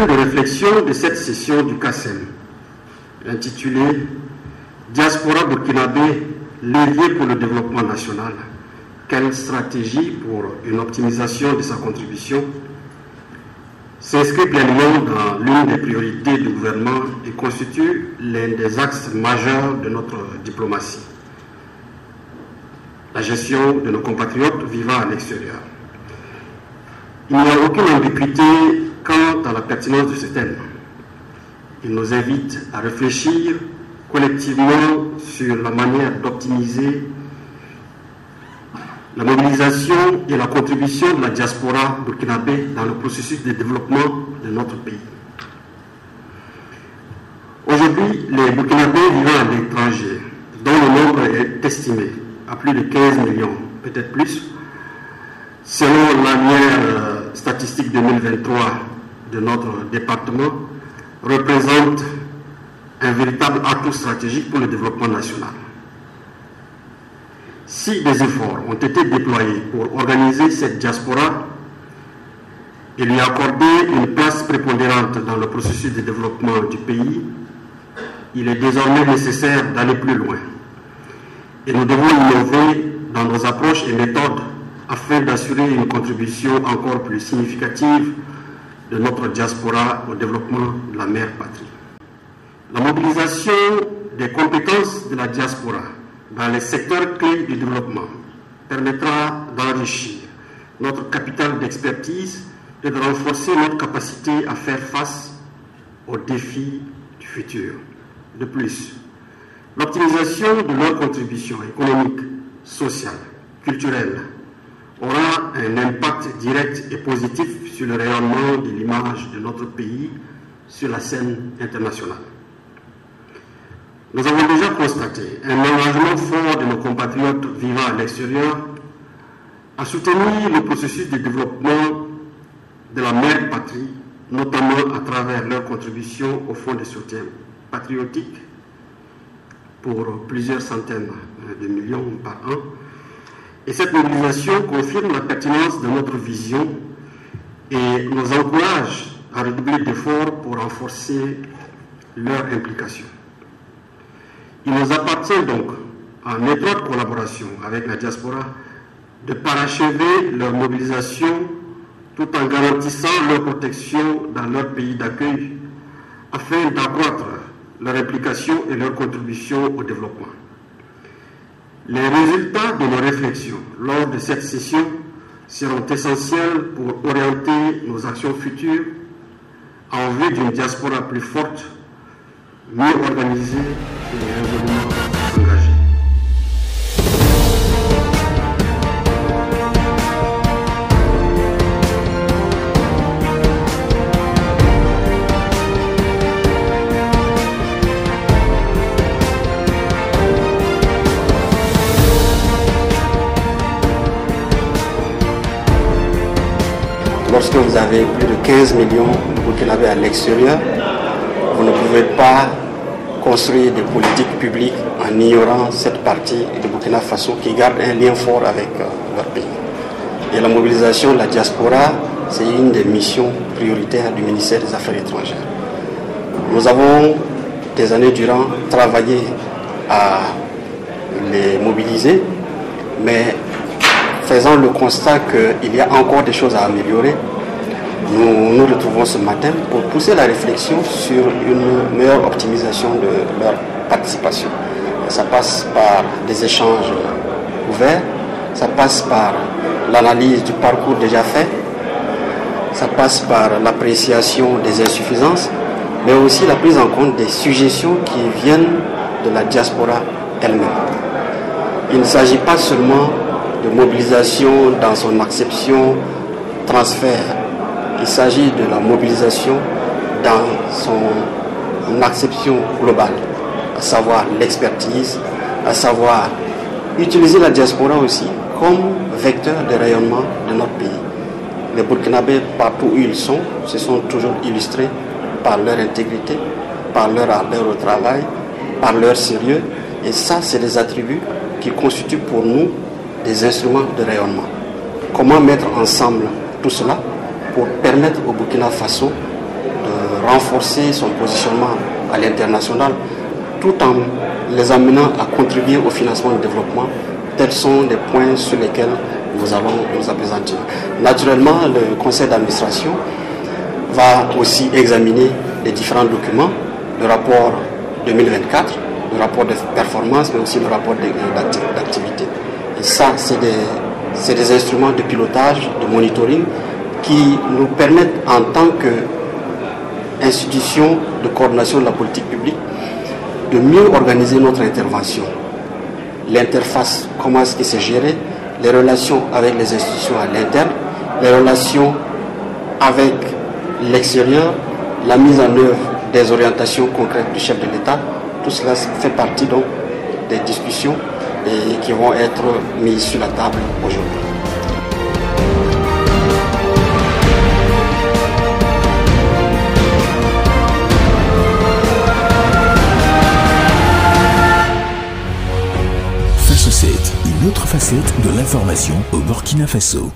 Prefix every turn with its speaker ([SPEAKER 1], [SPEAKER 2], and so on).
[SPEAKER 1] thème de réflexion de cette session du CACEM, intitulé Diaspora burkinabé, levier pour le développement national, quelle stratégie pour une optimisation de sa contribution, s'inscrit pleinement dans l'une des priorités du gouvernement et constitue l'un des axes majeurs de notre diplomatie. La gestion de nos compatriotes vivant à l'extérieur. Il n'y a aucune ambiguïté quant à la pertinence de ce thème. Il nous invite à réfléchir collectivement sur la manière d'optimiser la mobilisation et la contribution de la diaspora burkinabé dans le processus de développement de notre pays. Aujourd'hui, les Burkinabés vivant à l'étranger, dont le nombre est estimé à plus de 15 millions, peut-être plus, selon l'annuaire statistique 2023 de notre département, représente un véritable atout stratégique pour le développement national. Si des efforts ont été déployés pour organiser cette diaspora et lui accorder une place prépondérante dans le processus de développement du pays, il est désormais nécessaire d'aller plus loin. Et nous devons innover dans nos approches et méthodes afin d'assurer une contribution encore plus significative de notre diaspora au développement de la mère patrie. La mobilisation des compétences de la diaspora dans les secteurs clés du développement permettra d'enrichir notre capital d'expertise et de renforcer notre capacité à faire face aux défis du futur. De plus, l'optimisation de leurs contributions économiques, sociales, culturelles aura un impact direct et positif sur le rayonnement de l'image de notre pays sur la scène internationale. Nous avons déjà constaté un engagement fort de nos compatriotes vivant à l'extérieur à soutenir le processus de développement de la mère patrie, notamment à travers leur contribution au fonds de soutien patriotique pour plusieurs centaines de millions par an. Et cette mobilisation confirme la pertinence de notre vision et nous encourage à redoubler d'efforts pour renforcer leur implication. Il nous appartient donc, en étroite collaboration avec la diaspora, de parachever leur mobilisation tout en garantissant leur protection dans leur pays d'accueil afin d'accroître leur implication et leur contribution au développement. Les résultats de nos réflexions lors de cette session seront essentiels pour orienter nos actions futures en vue d'une diaspora plus forte, mieux organisée et résolument engagée.
[SPEAKER 2] Lorsque vous avez plus de 15 millions de Burkinabés à l'extérieur, vous ne pouvez pas construire des politiques publiques en ignorant cette partie de Burkina Faso qui garde un lien fort avec leur pays. Et la mobilisation de la diaspora, c'est une des missions prioritaires du ministère des Affaires étrangères. Nous avons, des années durant, travaillé à les mobiliser, mais faisant le constat qu'il y a encore des choses à améliorer, nous nous retrouvons ce matin pour pousser la réflexion sur une meilleure optimisation de leur participation. Ça passe par des échanges ouverts, ça passe par l'analyse du parcours déjà fait, ça passe par l'appréciation des insuffisances, mais aussi la prise en compte des suggestions qui viennent de la diaspora elle-même. Il ne s'agit pas seulement de mobilisation dans son acception, transfert. Il s'agit de la mobilisation dans son acception globale, à savoir l'expertise, à savoir utiliser la diaspora aussi comme vecteur de rayonnement de notre pays. Les Burkinabés, partout où ils sont, se sont toujours illustrés par leur intégrité, par leur ardeur au travail, par leur sérieux. Et ça, c'est des attributs qui constituent pour nous des instruments de rayonnement. Comment mettre ensemble tout cela pour permettre au Burkina Faso renforcer son positionnement à l'international, tout en les amenant à contribuer au financement du développement. Tels sont les points sur lesquels nous allons nous appesantir. Naturellement, le conseil d'administration va aussi examiner les différents documents, le rapport 2024, le rapport de performance, mais aussi le rapport d'activité. Et ça, c'est des instruments de pilotage, de monitoring, qui nous permettent en tant qu'institution de coordination de la politique publique de mieux organiser notre intervention. L'interface, comment est-ce qu'il s'est géré, les relations avec les institutions à l'interne, les relations avec l'extérieur, la mise en œuvre des orientations concrètes du chef de l'État. Tout cela fait partie donc des discussions et qui vont être mises sur la table aujourd'hui.
[SPEAKER 3] Face 7, une autre facette de l'information au Burkina Faso.